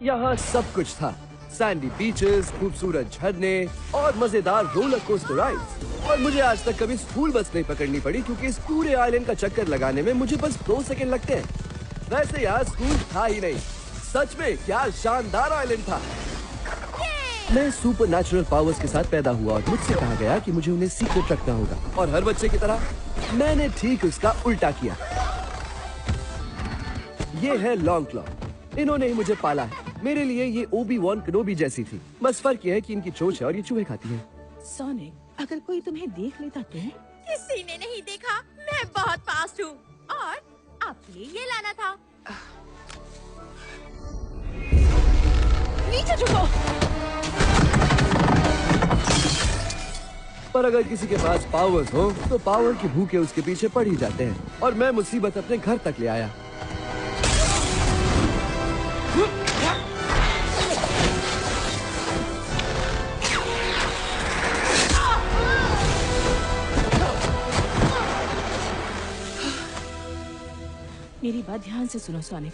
यहाँ सब कुछ था, सैंडी बीचेस, खूबसूरत झरने और मजेदार रोलर कोस्टर राइड्स। और मुझे आज तक कभी स्कूल बस नहीं पकड़नी पड़ी क्योंकि इस पूरे आइलैंड का चक्कर लगाने में मुझे बस 2 सेकंड लगते हैं। वैसे यहाँ स्कूल था ही नहीं। सच में क्या शानदार आइलैंड था। मैं सुपर नेचुरल पावर्स के साथ पैदा हुआ और मुझसे कहा गया कि मुझे उन्हें सीक्रेट रखना होगा, और हर बच्चे की तरह मैंने ठीक उसका उल्टा किया। ये है लॉन्ग क्लॉ, इन्होंने ही मुझे पाला है। मेरे लिए ये ओबी-वॉन केनोबी जैसी थी, बस फर्क ये है कि इनकी चोंच है और ये चूहे खाती है। सोनिक, अगर कोई तुम्हें देख लेता तो? किसी ने नहीं देखा, मैं बहुत फास्ट हूँ और आपके लिए ये लाना था। नीचे झुको। पर अगर किसी के पास पावर्स हो तो पावर की भूखे उसके पीछे पड़ ही जाते हैं, और मैं मुसीबत अपने घर तक ले आया। मेरी बात ध्यान से सुनो सोनिक,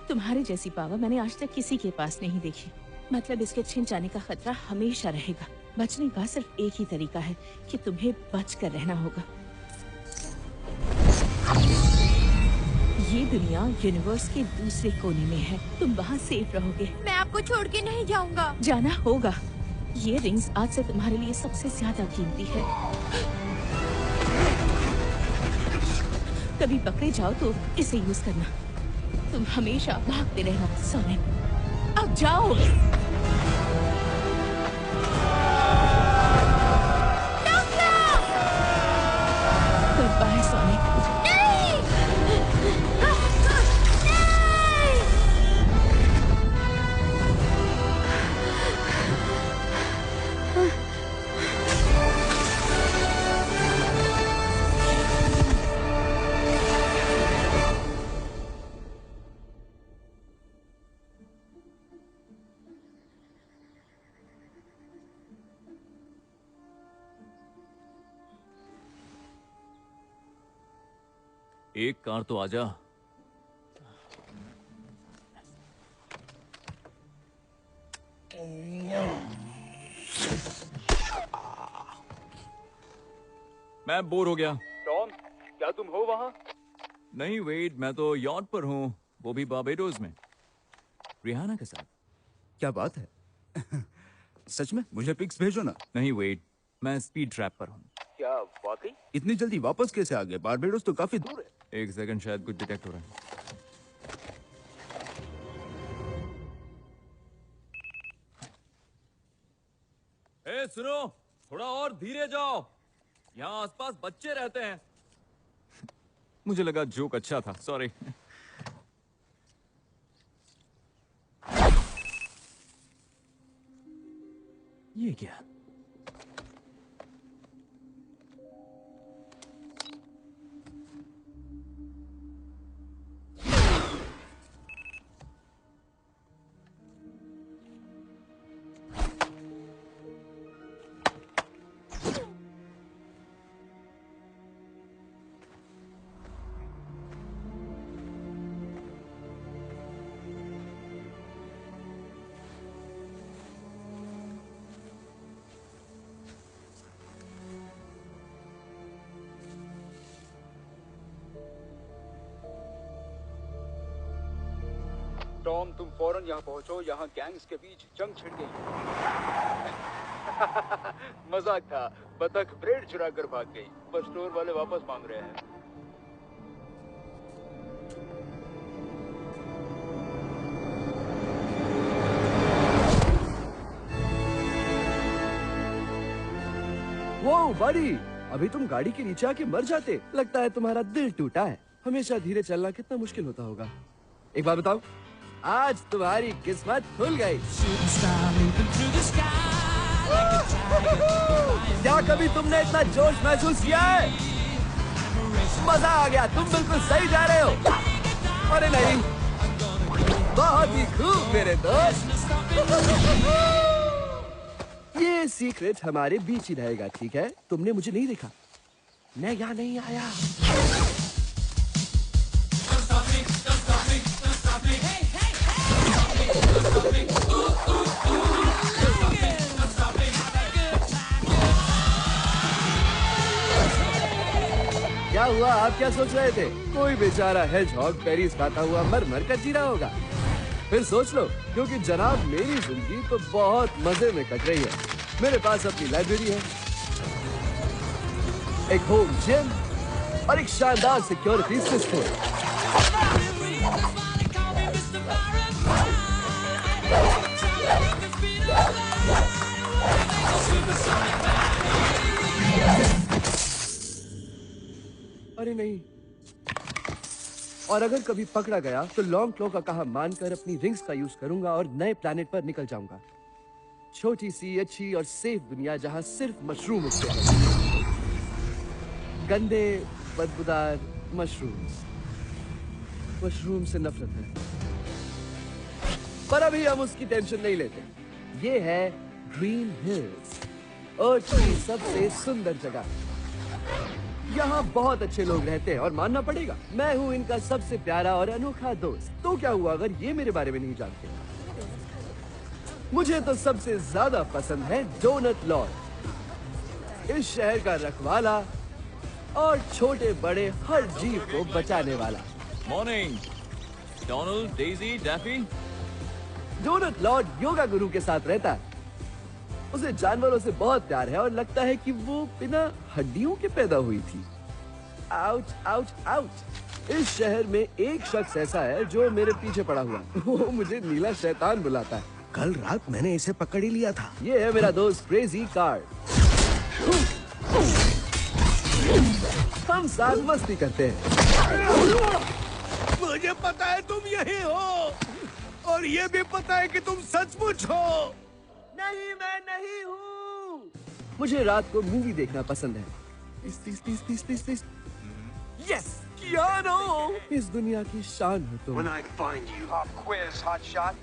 तुम्हारी जैसी पावर मैंने आज तक किसी के पास नहीं देखी। मतलब इसके छिन जाने का खतरा हमेशा रहेगा। बचने का सिर्फ एक ही तरीका है कि तुम्हें बचकर रहना होगा। ये दुनिया यूनिवर्स के दूसरे कोने में है, तुम वहाँ सेफ रहोगे। मैं आपको छोड़ के नहीं जाऊंगा। जाना होगा। ये रिंग्स आज से तुम्हारे लिए सबसे ज्यादा कीमती है। कभी पकड़े जाओ तो इसे यूज करना। तुम हमेशा भागते रहना सोनिक। अब जाओ। Good bye Sonic. एक कार तो आजा। मैं बोर हो गया। टॉम, क्या तुम हो वहाँ? नहीं वेट, मैं तो यॉट पर हूँ, वो भी बार्बाडोस में, रिहाना के साथ। क्या बात है? सच में? मुझे पिक्स भेजो ना। नहीं वेट, मैं स्पीड ट्रैप पर हूँ। क्या वाकई? इतनी जल्दी वापस कैसे आ गए? बारबाडोस तो काफी दूर है। एक सेकंड, शायद कुछ डिटेक्ट हो रहा है। सुनो, थोड़ा और धीरे जाओ, यहाँ आसपास बच्चे रहते हैं। मुझे लगा जोक अच्छा था, सॉरी। ये क्या? टॉम, तुम फौरन यहाँ पहुँचो, यहाँ गैंग्स के बीच जंग छिड़ गई। मजाक था। बतख ब्रेड चुरा कर भाग गई, पर स्टोर वाले वापस मांग रहे हैं। वो बड़ी, अभी तुम गाड़ी के नीचे आके मर जाते। लगता है तुम्हारा दिल टूटा है। हमेशा धीरे चलना कितना मुश्किल होता होगा। एक बात बताओ, आज तुम्हारी किस्मत खुल गई। क्या कभी तुमने इतना जोश महसूस किया है? मजा आ गया, तुम बिल्कुल सही जा रहे हो। अरे नहीं, बहुत ही खूब मेरे दोस्त। ये सीक्रेट हमारे बीच ही रहेगा, ठीक है? तुमने मुझे नहीं देखा, मैं यहाँ नहीं आया। हुआ? आप क्या सोच रहे थे? कोई बेचारा हेजहॉग पेरीज खाता हुआ मर मर कर जी रहा होगा? फिर सोच लो, क्योंकि जनाब मेरी जिंदगी तो बहुत मजे में कट रही है। मेरे पास अपनी लाइब्रेरी है, एक होम जिम और एक शानदार सिक्योरिटी सिस्टम। अरे नहीं, और अगर कभी पकड़ा गया तो लॉन्ग क्लो का कहा मानकर अपनी रिंग्स का यूज करूंगा और नए प्लैनेट पर निकल जाऊंगा। छोटी सी अच्छी और सेफ दुनिया जहां सिर्फ मशरूम उगते हैं। गंदे बदबूदार मशरूम। मशरूम से नफरत है, पर अभी हम उसकी टेंशन नहीं लेते। ये है ग्रीन हिल्स, अर्थ की सबसे सुंदर जगह। यहाँ बहुत अच्छे लोग रहते हैं और मानना पड़ेगा, मैं हूँ इनका सबसे प्यारा और अनोखा दोस्त। तो क्या हुआ अगर ये मेरे बारे में नहीं जानते? मुझे तो सबसे ज्यादा पसंद है डोनट लॉर्ड, इस शहर का रखवाला और छोटे बड़े हर जीव को बचाने वाला। Morning Donald, Daisy, Daffy. Donut lord yoga गुरु के साथ रहता है। उसे जानवरों से बहुत प्यार है और लगता है कि वो बिना हड्डियों के पैदा हुई थी। Ouch ouch ouch. इस शहर में एक शख्स ऐसा है जो मेरे पीछे पड़ा हुआ। वो मुझे नीला शैतान बुलाता है। कल रात मैंने इसे पकड़ ही लिया था। ये है मेरा दोस्त क्रेजी कार्ड। हम साथ मस्ती करते हैं। मुझे पता है तुम यही हो, और ये भी पता है कि तुम सचमुच हो। नहीं, मैं नहीं हूँ। मुझे रात को मूवी देखना पसंद है। प्लीज। Yes, Keanu. इस दुनिया की शान हो तुम। When I find you. Pop quiz, hot shot.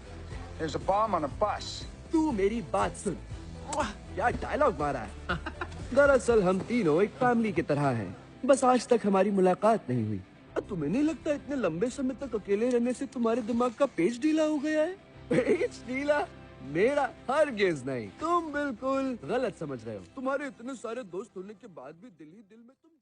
There's a bomb on a bus. तू मेरी बात सुन। क्या डायलॉग मारा है। दरअसल हम तीनों एक फैमिली की तरह हैं। बस आज तक हमारी मुलाकात नहीं हुई। तुम्हें नहीं लगता इतने लंबे समय तक अकेले रहने से तुम्हारे दिमाग का पेज ढीला हो गया है? पेज ढीला? मेरा हरगिज़ नहीं। तुम बिल्कुल गलत समझ रहे हो। तुम्हारे इतने सारे दोस्त होने के बाद भी दिल ही दिल में तुम